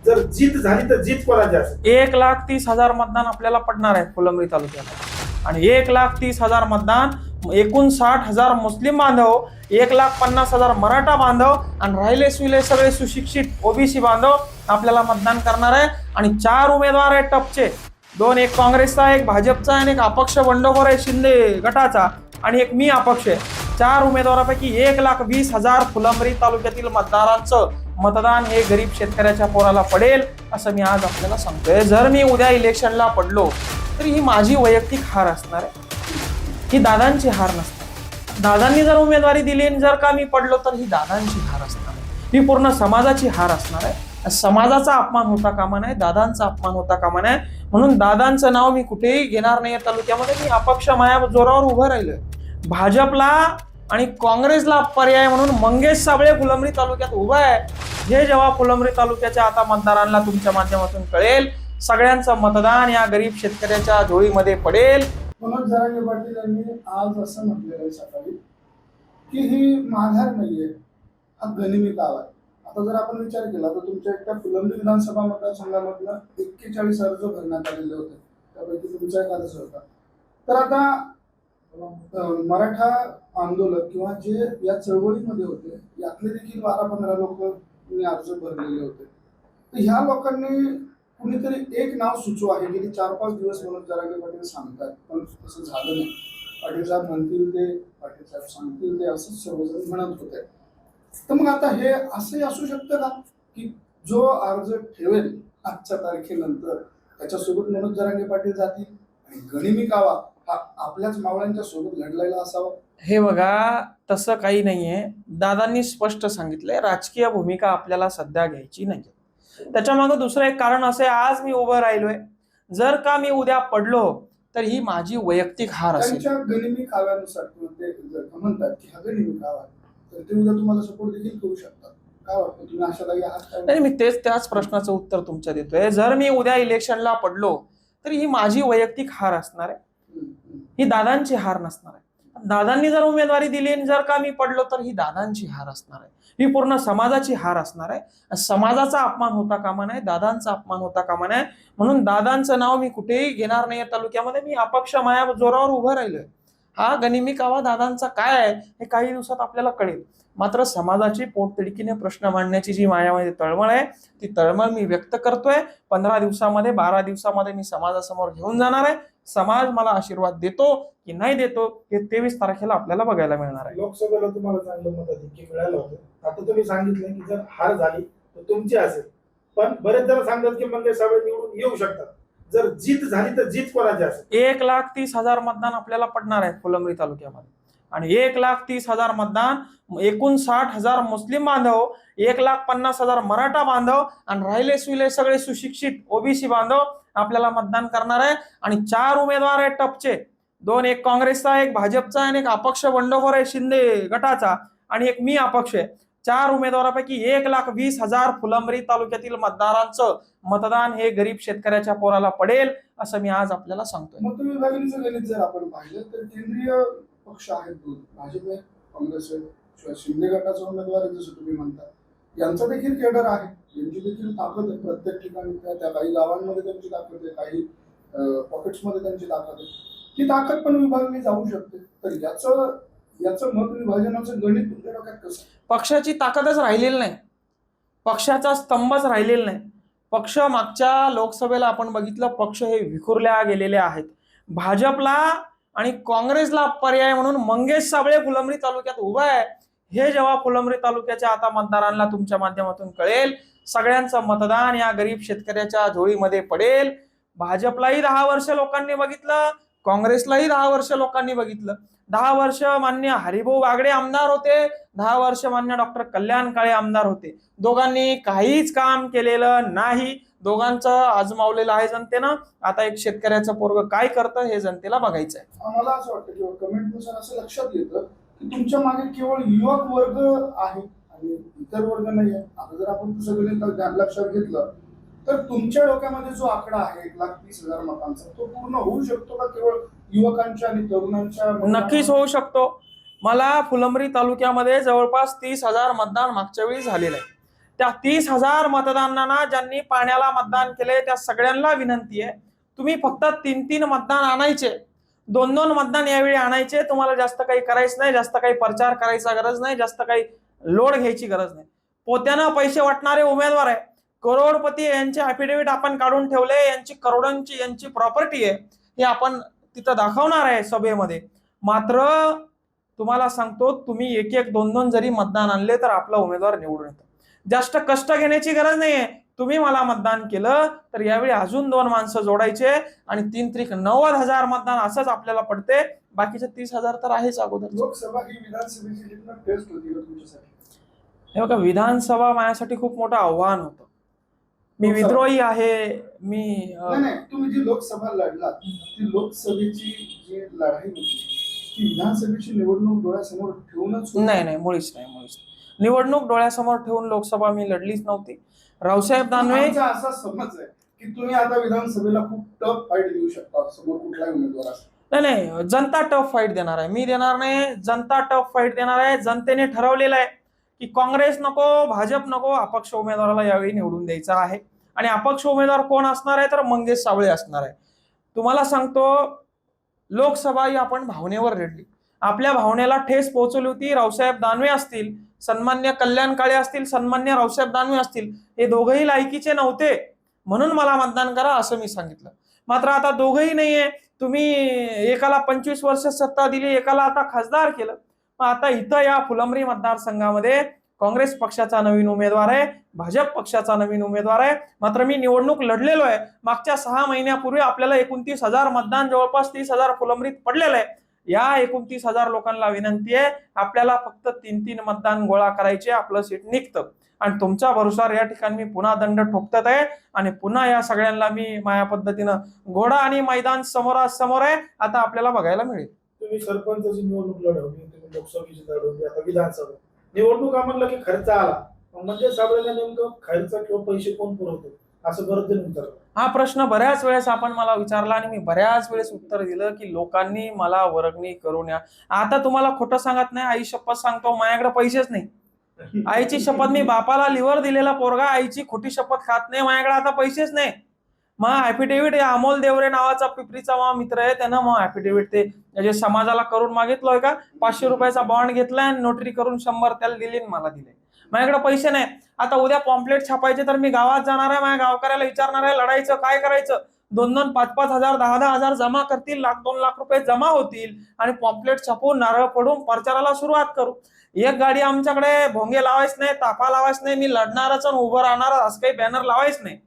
जर जीत झाली तर जीत कोणाची असेल? 1,30,000 मतदान आपल्याला पडणार आहे फुलंब्री तालुक्यात आणि 1,30,000 मतदान 59,000 मुस्लिम बांधव, 1,50,000 मराठा बांधव आणि राहिले सुले सगळे सुशिक्षित ओबीसी बांधव आपल्याला मतदान करणार आहे. आणि 4 उमेदवार आहेत टपचे, 2 एक काँग्रेसचा, एक भाजपचा आणि एक अपक्ष बंडखोर आहे शिंदे गटाचा आणि एक मी अपक्ष आहे. 4 उमेदवारापैकी 1,20,000 फुलंब्री तालुक्यातील मतदारांचं मतदान हे गरीब शेतकऱ्याच्या पोराला पडेल असं मी आज आपल्याला सांगतोय. जर मी उद्या इलेक्शनला पडलो तर ही माझी वैयक्तिक हार असणार आहे, ही दादांची हार नसणार. दादांनी जर उमेदवारी दिली आणि जर का मी पडलो तर ही दादांची हार असणार आहे, ही पूर्ण समाजाची हार असणार आहे. समाजाचा अपमान होता कामा नये, दादांचा अपमान होता कामा नये. म्हणून दादांचं नाव मी कुठेही घेणार नाही तालुक्यामध्ये. मी अपक्ष माया जोरावर उभं राहिलोय. भाजपला आणि काँग्रेसला पर्याय म्हणून मंगेश साबळे फुलंब्री तालुक्यात उभा आहे. हे जेव्हा फुलंब्री तालुक्याच्या आता मतदारांना तुमच्या माध्यमातून कळेल, सगळ्यांचं मतदान या गरीब शेतकऱ्याच्या झोळीमध्ये पडेल. मनोज जरांगे पाटील यांनी आज असं म्हटलेलं आहे सकाळी की ही माघार नाहीये, हा गनिमी काळ आहे. आता जर आपण विचार केला तर तुमच्या एकट्या फुलंब्री विधानसभा मतदारसंघामधनं 41 अर्ज भरण्यात आलेले होते, त्यापैकी तुमचा एक अर्ज होता. तर आता मराठा आंदोलक किंवा जे या चळवळीमध्ये होते यातले देखील 12-15 लोक अर्ज भरलेले होते. तर ह्या लोकांनी कुणीतरी एक नाव सुचवा आहे, गेली 4-5 दिवस मनोज जरांगे पाटील सांगतात, पण तसं झालं नाही. पाटील साहेब म्हणतील ते, पाटील साहेब सांगतील ते, असंच सर्वजण म्हणत होते. तर मग आता हे असंही असू शकतं का की जो अर्ज ठेवेल आजच्या तारखेनंतर त्याच्यासोबत मनोज जरांगे पाटील जातील आणि गनिमी कावा हा आपल्याच मावळ्यांच्या सोबत घडलेला असावा? हे बघा, तसं काही नाहीये. दादांनी स्पष्ट सांगितलंय राजकीय भूमिका आपल्याला सध्या घ्यायची नाहीये. त्याच्या मागे दुसरं एक कारण असे, आज मी उभं राहिलोय, जर का मी उद्या पडलो तर ही माझी वैयक्तिक हार असेल. त्यांच्या गनिमी काव्यानुसार ते जर का म्हणतात की हा गनिमी कावा तर ते उद्या तुम्हाला सपोर्ट देखील करू शकतात. काय वाटतं, तुम्ही आशादायी आहात काय? नाही, मी त्याच प्रश्नाचं उत्तर तुमच्या देतोय. जर मी उद्या इलेक्शनला पडलो तर ही माझी वैयक्तिक हार असणार आहे, ही दादांची हार नसणार आहे. दादांनी जर उमेदवारी दिली आणि जर का मी पडलो तर ही दादांची हार असणार आहे, ही पूर्ण समाजाची हार असणार आहे. समाजाचा अपमान होता कामा नये, दादांचा अपमान होता कामा नये. म्हणून दादांचं नाव मी कुठेही घेणार नाही तालुक्यामध्ये. मी अपक्ष माया जोरावर उभं राहिलोय. हा गनिमी कावा दादांचा काय आहे हे काही दिवसात आपल्याला कळेल. मात्र समाजाची पोटतिडकीने प्रश्न मांडण्याची जी माझ्यामध्ये तळमळ आहे, ती तळमळ मी व्यक्त करतोय. 15 दिवसामध्ये 12 दिवसामध्ये मी समाजासमोर घेऊन जाणार आहे. समाज मला आशीर्वाद देतो की नाही देतो हे 23 तारखेला आपल्याला बघायला मिळणार आहे. लोकसभेला तुम्हाला चांगलं मताधिक्य मिळालं होतं. आता तुम्ही सांगितलं की जर हार झाली तर तुमची असेल, पण बरेच जण सांगतात की मंगेश साबळे निवडून येऊ शकतात. जर जीत झाली तर जीत कोणाची असेल? 1,30,000 मतदान आपल्याला पडणार आहे फुलंब्री तालुक्यामध्ये आणि 1,30,000 मतदान 59,000 मुस्लिम बांधव, 1,50,000 मराठा बांधव आणि राहिले सुले सगळे सुशिक्षित ओबीसी बांधव आपल्याला मतदान करणार आहे. आणि 4 उमेदवार आहेत टपचे, 2 एक काँग्रेसचा, एक भाजपचा आणि एक अपक्ष बंडखोर आहे शिंदे गटाचा आणि एक मी अपक्ष आहे. 4 उमेदवारापैकी 1,20,000 फुलंब्री तालुक्यातील मतदारांचं मतदान हे गरीब शेतकऱ्याच्या पोराला पडेल असं मी आज आपल्याला सांगतोय. मत विभागणीचं गणित जर आपण पाहिलं तर केंद्रीय पक्ष आहेत दोन, भाजप आहे, काँग्रेस आहे, शिवाय शिंदे गटाचा उमेदवार आहे जसं तुम्ही म्हणता, यांचा देखील केडर आहे, यांची देखील ताकद आहे. प्रत्येक ठिकाणी त्या काही गावांमध्ये त्यांची ताकद आहे, काही पॉकेट्समध्ये त्यांची ताकद आहे. ही ताकद पण विभागली जाऊ शकते. तर याचं मत विभाजनाचं गणित तुमच्या डोक्यात कसं? पक्षाची ताकदच राहिलेली नाही, पक्षाचा स्तंभच राहिलेला नाही. पक्ष मागच्या लोकसभेला आपण बघितलं, पक्ष हे विखुरल्या गेलेले आहेत. भाजपला आणि काँग्रेसला पर्याय म्हणून मंगेश साबळे फुलंब्री तालुक्यात उभा आहे. हे जेव्हा फुलंब्री तालुक्याच्या आता मतदारांना तुमच्या माध्यमातून कळेल, सगळ्यांचं मतदान या गरीब शेतकऱ्याच्या झोळीमध्ये पडेल. भाजपलाही 10 वर्ष लोकांनी बघितलं, काँग्रेसलाही 10 वर्ष लोकांनी बघितलं. 10 वर्ष मान्य हरिभाऊ बागडे आमदार होते, 10 वर्ष मान्य डॉक्टर कल्याण काळे आमदार होते. दोघांनी काहीच काम केलेलं नाही. दोघांचं आजमावलेलं आहे जनतेनं. आता एक शेतकऱ्याचं पोरग काय करतं हे जनतेला बघायचं आहे. मला असं वाटतं किंवा कमेंटनुसार असं लक्षात येतं की तुमच्या मागे केवळ युवक वर्ग आहे आणि इतर वर्ग नाही आहे. आता जर आपण तुझं गणित लक्षात घेतलं तर तुमच्या डोक्यामध्ये जो आकडा आहे 1,30,000 मतांचा, तो पूर्ण होऊ शकतो का केवळ युवकांच्या आणि तरुणांच्या? नक्कीच होऊ शकतो. मला फुलंब्री तालुक्यामध्ये जवळपास 30,000 मतदान मागच्या वेळी झालेलं आहे. त्या 30,000 मतदारांना ज्यांनी पाण्याला मतदान केले त्या सगळ्यांना विनंती आहे, तुम्ही फक्त 3-3 मतदान आणायचे, 2-2 मतदान यावेळी आणायचे. तुम्हाला जास्त काही करायचं नाही, जास्त काही प्रचार करायचा गरज नाही, जास्त काही लोड घ्यायची गरज नाही. पोत्यानं पैसे वाटणारे उमेदवार आहे, करोडपती यांचे अफिडेव्हिट आपण काढून ठेवले, यांची करोडांची यांची प्रॉपर्टी आहे, हे आपण तिथं दाखवणार आहे सभेमध्ये. मात्र तुम्हाला सांगतो, तुम्ही 1-1, 2-2 जरी मतदान आणले तर आपला उमेदवार निवडून येतो. जास्त कष्ट घेण्याची गरज नाहीये. तुम्ही मला मतदान केलं तर यावेळी अजून 2 माणसं जोडायचे आणि 3-3-90,000 मतदान असंच आपल्याला पडते. बाकीचे 30,000 तर आहेच अगोदर. लोकसभा ही विधानसभेची लिटमस टेस्ट होती का तुमच्यासाठी? हे बघा, विधानसभा माझ्यासाठी खूप मोठं आव्हान होतं. मी विद्रोही आहे. नाही, तुम्ही जी लोकसभा लढलात ती लोकसभेची जी लढाई होती ती विधानसभेची निवडणूक डोळ्यासमोर ठेवूनच होती? नाही, मुळीच नाही. निवडणूक डोळ्यासमोर ठेवून लोकसभा मी लढलीच नव्हती. रावसाहेब दानवे, आमचा असा समज आहे की तुम्ही आता विधानसभेला खूप टफ फाईट देऊ शकता समोर कुठलाही उमेदवार असेल. नाही, जनता टफ फाईट देणार आहे, मी देणार नाही. जनता टफ फाईट देणार आहे. जनतेने ठरवलेलं आहे की काँग्रेस नको, भाजप नको, अपक्ष उमेदवाराला यावेळी निवडून द्यायचा आहे. आणि अपक्ष उमेदवार कोण असणार आहे तर मंगेश साबळे असणार आहे. तुम्हाला सांगतो, लोकसभा ही आपण भावनेवर लढली. आपल्या भावनेला ठेस पोहोचवली होती. रावसाहेब दानवे असतील, सन्मान्य कल्याण काळे असतील, सन्मान्य रावसाहेब दानवे असतील, हे दोघंही लायकीचे नव्हते म्हणून मला मतदान करा असं मी सांगितलं. मात्र आता दोघंही नाहीये. तुम्ही एकाला 25 वर्ष सत्ता दिली, एकाला आता खासदार केलं. मग आता इथं या फुलंब्री मतदारसंघामध्ये काँग्रेस पक्षाचा नवीन उमेदवार आहे, भाजप पक्षाचा नवीन उमेदवार आहे. मात्र मी निवडणूक लढलेलो आहे. मागच्या 6 महिन्यापूर्वी आपल्याला 29,000 मतदान, जवळपास 30,000 फुलंब्रीत पडलेलं आहे. या 29,000 लोकांना विनंती आहे, आपल्याला फक्त 3-3 मतदान गोळा करायचे, आपलं सीट निघतं. आणि तुमच्या भरोसावर या ठिकाणी मी पुन्हा दंड ठोकतात आहे आणि पुन्हा या सगळ्यांना मी माझ्या पद्धतीनं घोडा आणि मैदान समोरासमोर आहे. आता आपल्याला बघायला मिळेल. तुम्ही सरपंचाची निवडणूक लढवली, तुम्ही लोकसभेची लढवली, आता विधानसभा निवडणुका म्हणलं की खर्च आला. म्हणजे साबळेला नेमकं खर्च किंवा पैसे कोण पुरवतो असं बरंच जण विचारलं. हा प्रश्न बऱ्याच वेळेस आपण मला विचारला आणि मी बऱ्याच वेळेस उत्तर दिलं की लोकांनी मला वर्गणी करून या. आता तुम्हाला खोटं सांगत नाही, आई शपथ सांगतो, माझ्याकडे पैसेच नाही. आईची शपथ, मी बापाला लिव्हर दिलेला पोरगा, आईची खोटी शपथ खात नाही. माझ्याकडे आता पैसेच नाही. मग ऍफिडेव्हिट, अमोल देवरे नावाचा पिपरीचा माझा मित्र आहे, त्यानं मग ऍफिडेव्हिट ते जे समाजाला करून मागितलोय का, 500 रुपयाचा बॉन्ड घेतलाय आणि नोटरी करून 100 त्याला दिली, मला दिले. माझ्याकडे पैसे नाही. आता उद्या पॉम्पलेट छापायचे तर मी गावात जाणार आहे, माझ्या गावकऱ्याला विचारणार आहे लढायचं काय करायचं. 2-2, 5-5 हजार, 10-10 हजार जमा करतील, 1-2 लाख रुपये जमा होतील आणि पॉम्पलेट छापून नारळ पडून प्रचाराला सुरुवात करू. एक गाडी आमच्याकडे भोंगे लावायच नाही, तापा लावायच नाही, मी लढणारच आणि उभं राहणार असं काही बॅनर लावायच नाही.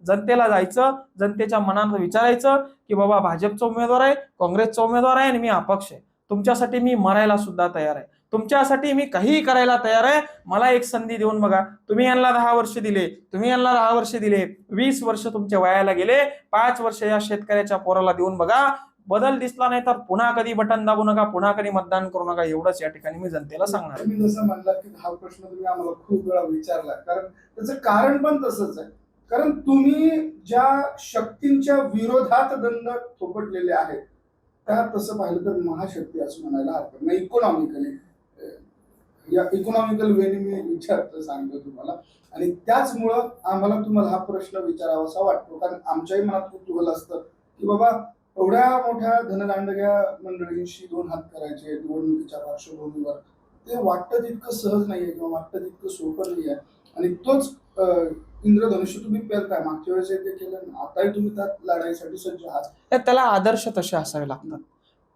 जनतेला जायचं, जनतेच्या मनात विचारायचं की बाबा भाजपचा उमेदवार आहे, काँग्रेसचा उमेदवार आहे आणि मी अपक्ष आहे. तुमच्यासाठी मी मरायला सुद्धा तयार आहे, तुमच्यासाठी मी काहीही करायला तयार आहे. मला एक संधी देऊन बघा. तुम्ही यांना 10 वर्ष दिले, तुम्ही यांना 10 वर्ष दिले, 20 वर्ष तुमच्या वयाला गेले, 5 वर्ष या शेतकऱ्याच्या पोराला देऊन बघा. बदल दिसला नाही तर पुन्हा कधी बटन दाबू नका, पुन्हा कधी मतदान करू नका. एवढंच या ठिकाणी मी जनतेला सांगणार. तुम्ही जसं म्हणलात की हा प्रश्न तुम्ही आम्हाला खूप वेळा विचारला, कारण त्याचं कारण पण तसंच आहे. कारण तुम्ही ज्या शक्तींच्या विरोधात दंड थोपटलेले आहेत त्या तसं पाहिलं तर महाशक्ती असं म्हणायला हरकत नाही. इकॉनॉमिकल वेने मी विचारतो, सांगतो तुम्हाला. आणि त्याचमुळं आम्हाला तुम्हाला हा प्रश्न विचारावासा वाटतो, कारण आमच्याही मनात कुतूहल असतं की बाबा एवढ्या मोठ्या धनदांडग्या मंडळींशी 2 हात करायचे निवडणुकीच्या पार्श्वभूमीवर, ते वाटतं तितकं सहज नाहीये किंवा वाटतं तितकं सोपं नाही आहे. आणि तोच इंद्रधनुष्य तुम्ही पेरताय, मागच्या वेळेस ते केलं, आताही तुम्ही त्यात लढाईसाठी सज्ज आहात. त्याला आदर्श तसे असावे लागतात.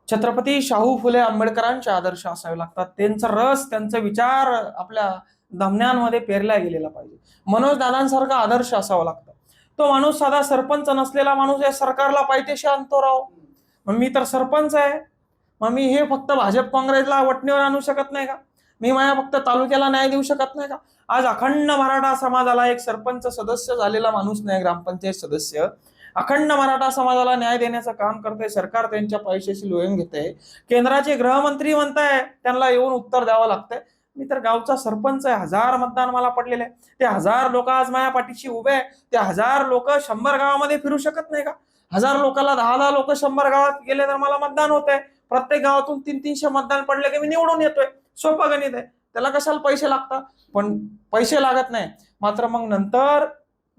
छत्रपती शाहू फुले आंबेडकरांचे आदर्श असावे लागतात. त्यांचा रस, त्यांचा विचार आपल्या धमन्यांमध्ये पेरला गेलेला पाहिजे. मनोज दादांसारखा आदर्श असावा लागतो. तो माणूस साधा सरपंच नसलेला माणूस या सरकारला पायथ्याशी आणतो राव. मग मी तर सरपंच आहे, मग मी हे फक्त भाजप काँग्रेसला वटणीवर आणू शकत नाही का? मी माझ्या फक्त तालुक्याला न्याय देऊ शकत नाही का? आज अखंड मराठा समाजाला एक सरपंच सदस्य झालेला माणूस नाही, ग्रामपंचायत सदस्य अखंड मराठा समाजाला न्याय देण्याचं काम करते सरकार, त्यांच्या पैशाशी लोन घेते. केंद्राचे गृहमंत्री म्हणताय, त्यांना येऊन उत्तर द्यावं लागतंय. मी तर गावचा सरपंच आहे, 1000 मतदान मला पडलेले आहे. ते 1000 लोक आज माझ्या पाठीशी उभे आहे. ते 1000 लोक 100 गावामध्ये फिरू शकत नाही का? 1000 लोकांना 10 लोक 100 गावात गेले तर मला मतदान होत आहे. प्रत्येक गावातून 300-300 मतदान पडले की मी निवडून येतोय. सोपं गणित आहे. त्याला कशाला पैसे लागतात? पण पैसे लागत नाही, मात्र मग नंतर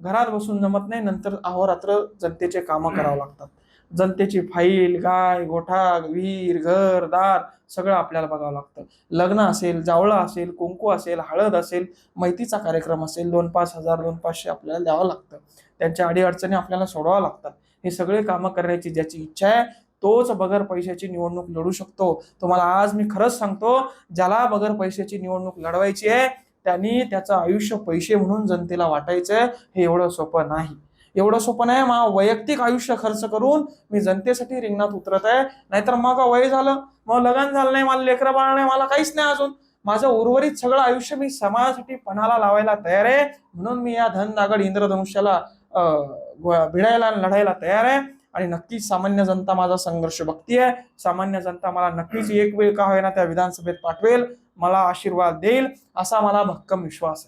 घरात बसून जमत नाही, नंतर अहोरात्र जनतेचे कामं करावं लागतात. जनतेची फाईल, गाय गोठा, विहीर, घर दार सगळं आपल्याला बघावं लागतं. लग्न असेल, जावळं असेल, कुंकू असेल, हळद असेल, मैतीचा कार्यक्रम असेल, 2-5 हजार 2-500 आपल्याला द्यावं लागतं. त्यांच्या अडीअडचणी आपल्याला सोडवावं लागतात. हे सगळे कामं करण्याची ज्याची इच्छा आहे तोच बगर पैशाची निवडणूक लढू शकतो. तुम्हाला आज मी खरंच सांगतो, ज्याला बगर पैशाची निवडणूक लढवायची आहे त्यांनी त्याचं आयुष्य पैसे म्हणून जनतेला वाटायचंय. हे एवढं सोपं नाही, एवढं सोपं नाही. वैयक्तिक आयुष्य खर्च करून मी जनतेसाठी रिंगणात उतरत आहे. नाहीतर मग वय झालं, मग लग्न झालं नाही, मला लेकरं बाळ नाही, मला काहीच नाही अजून, माझं उर्वरित सगळं आयुष्य मी समाजासाठी पणाला लावायला तयार आहे. म्हणून मी या धननागड इंद्रधनुष्याला भिडायला आणि लढायला तयार आहे. आणि नक्कीच सामान्य जनता माझा संघर्ष बघतीये. सामान्य जनता मला नक्कीच एक वेळ का होईना त्या विधानसभेत पाठवेल, मला आशीर्वाद देईल, असा मला भक्कम विश्वास आहे.